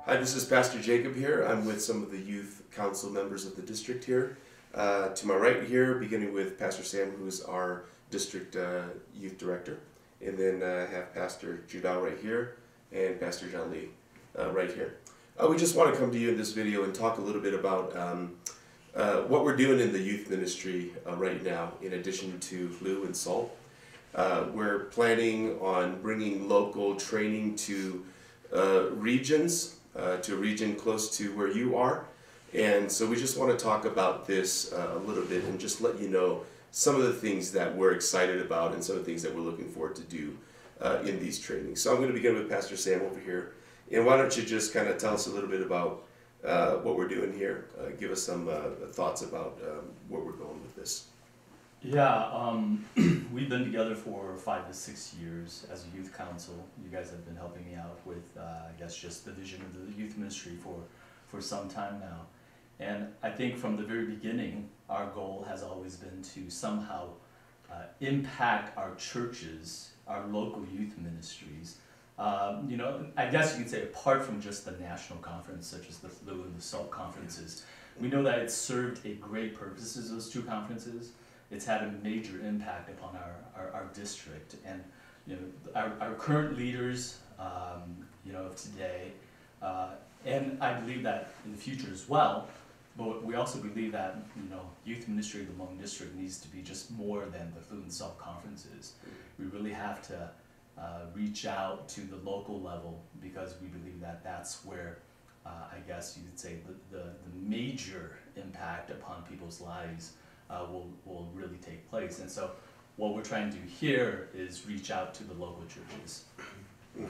Hi, this is Pastor Jacob here. I'm with some of the youth council members of the district here. To my right here, beginning with Pastor Sam, who's our district youth director. And then I have Pastor Judao right here and Pastor John Lee right here. We just want to come to you in this video and talk a little bit about what we're doing in the youth ministry right now, in addition to Lou and Salt. We're planning on bringing local training to regions, to a region close to where you are. And so we just want to talk about this a little bit and just let you know some of the things that we're excited about and some of the things that we're looking forward to do in these trainings. So I'm going to begin with Pastor Sam over here. And why don't you just kind of tell us a little bit about what we're doing here. Give us some thoughts about where we're going with this. Yeah, we've been together for 5 to 6 years as a youth council. You guys have been helping me out with, I guess, just the vision of the youth ministry for some time now. And I think from the very beginning, our goal has always been to somehow impact our churches, our local youth ministries. You know, I guess you could say apart from just the national conference, such as the Lou and the Salt conferences, we know that it's served a great purpose as those two conferences. It's had a major impact upon our district, and you know our current leaders, you know, of today, and I believe that in the future as well. But we also believe that you know youth ministry of the Hmong district needs to be just more than the Lou and Salt conferences. We really have to reach out to the local level, because we believe that that's where I guess you could say the major impact upon people's lives will really take place. And so what we're trying to do here is reach out to the local churches. And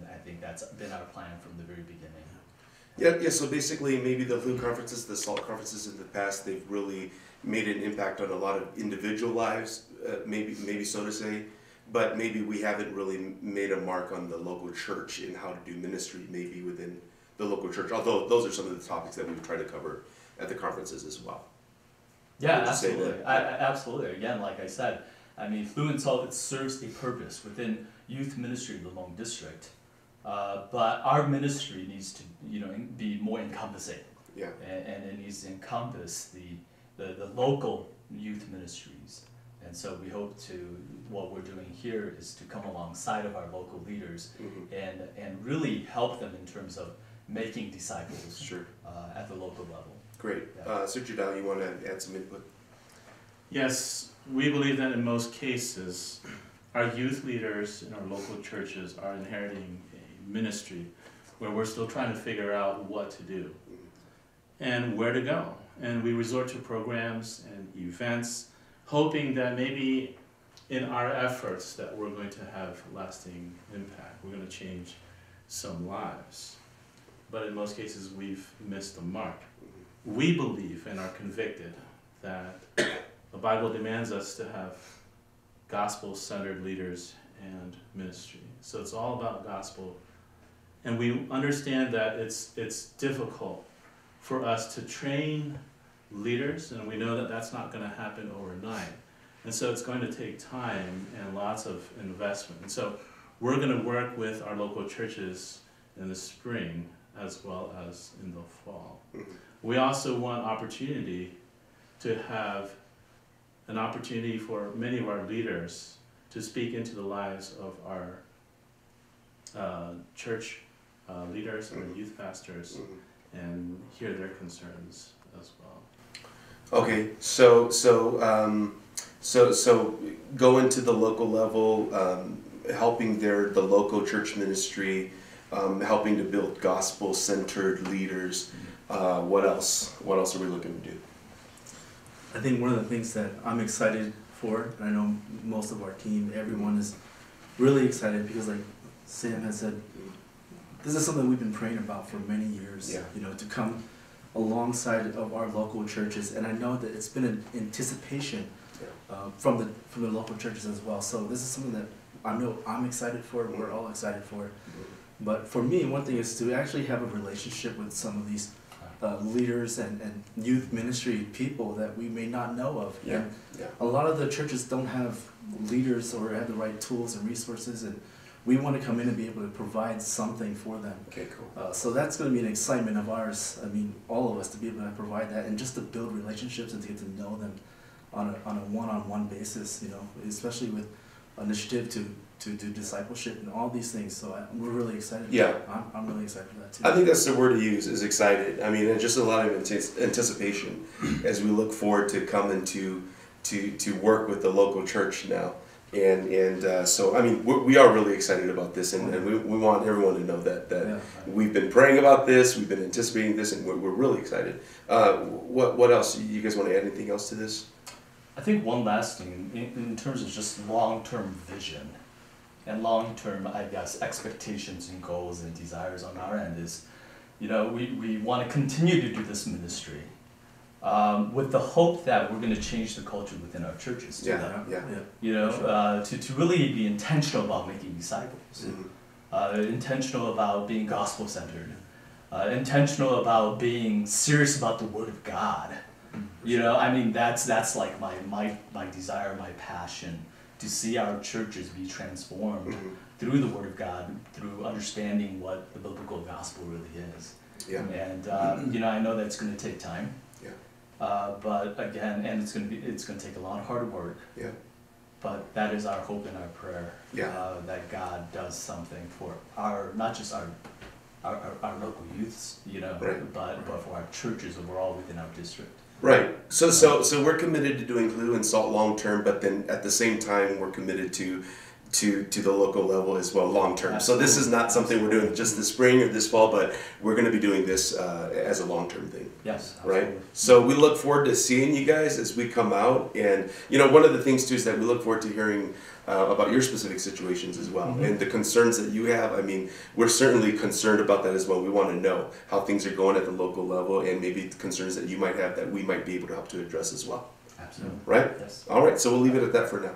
I think that's been our plan from the very beginning. Yeah, so basically maybe the Lou conferences, the Salt conferences in the past, they've really made an impact on a lot of individual lives, maybe so to say, but maybe we haven't really made a mark on the local church in how to do ministry maybe within the local church, although those are some of the topics that we've tried to cover at the conferences as well. Yeah, absolutely. Absolutely. Again, like I said, I mean, Lou and Salt, it serves a purpose within youth ministry of the Hmong district, but our ministry needs to, you know, be more encompassing. Yeah. And it needs to encompass the local youth ministries. And so we hope to, what we're doing here is to come alongside of our local leaders and really help them in terms of making disciples at the local level. Great. Yeah. Sir Judao, you want to add some input? Yes, we believe that in most cases, our youth leaders in our local churches are inheriting a ministry where we're still trying to figure out what to do and where to go. And we resort to programs and events, hoping that maybe in our efforts that we're going to have lasting impact. We're going to change some lives. But in most cases, we've missed the mark. We believe and are convicted that the Bible demands us to have gospel-centered leaders and ministry. So it's all about gospel. And we understand that it's difficult for us to train leaders, and we know that that's not going to happen overnight. And so it's going to take time and lots of investment. And so we're going to work with our local churches in the spring as well as in the fall. We also want opportunity to have an opportunity for many of our leaders to speak into the lives of our church leaders and our youth pastors and hear their concerns as well. Okay, so going to the local level, helping the local church ministry, helping to build gospel-centered leaders. What else? What else are we looking to do? I think one of the things that I'm excited for, and I know most of our team, everyone is really excited because, like Sam has said, this is something we've been praying about for many years. Yeah. You know, to come alongside of our local churches, and I know that it's been an anticipation from the local churches as well. So this is something that I know I'm excited for. We're all excited for. But for me, one thing is to actually have a relationship with some of these leaders and youth ministry people that we may not know of. Yeah. And a lot of the churches don't have leaders or have the right tools and resources, and we want to come in and be able to provide something for them. Okay, cool. So that's going to be an excitement of ours. I mean, all of us to be able to provide that and just to build relationships and to get to know them on a one-on-one basis, you know, especially with initiative to do discipleship and all these things. So we're really excited. Yeah. I'm really excited for that too. I think that's the word to use, is excited. I mean, and just a lot of anticipation as we look forward to coming to work with the local church now. And so, I mean, we are really excited about this, and we want everyone to know that Yeah. we've been praying about this, we've been anticipating this, and we're really excited. What else? You guys want to add anything else to this? I think one last thing, in terms of just long-term vision and long-term, I guess, expectations and goals and desires on our end is, you know, we want to continue to do this ministry with the hope that we're going to change the culture within our churches too. Yeah. You know, Sure. to really be intentional about making disciples, Mhm. intentional about being gospel-centered, intentional about being serious about the Word of God. You know, I mean, that's like my desire, my passion, to see our churches be transformed Mhm. through the Word of God, through understanding what the biblical gospel really is. Yeah. And you know, I know that's going to take time. Yeah. But again, and it's going to take a lot of hard work. Yeah. But that is our hope and our prayer. Yeah. That God does something for not just our local youths, you know, Right. but for our churches overall within our district. Right. So we're committed to doing Glue and Salt long term, but then at the same time we're committed to the local level as well long term. So this is not something we're doing just this spring or this fall, but we're going to be doing this as a long term thing. Yes. Right. Absolutely. So we look forward to seeing you guys as we come out, and you know, one of the things too is that we look forward to hearing about your specific situations as well, Mhm. and the concerns that you have. I mean, we're certainly concerned about that as well. We want to know how things are going at the local level, and maybe concerns that you might have that we might be able to help to address as well. Absolutely. Right. Yes. All right. So we'll leave it at that for now.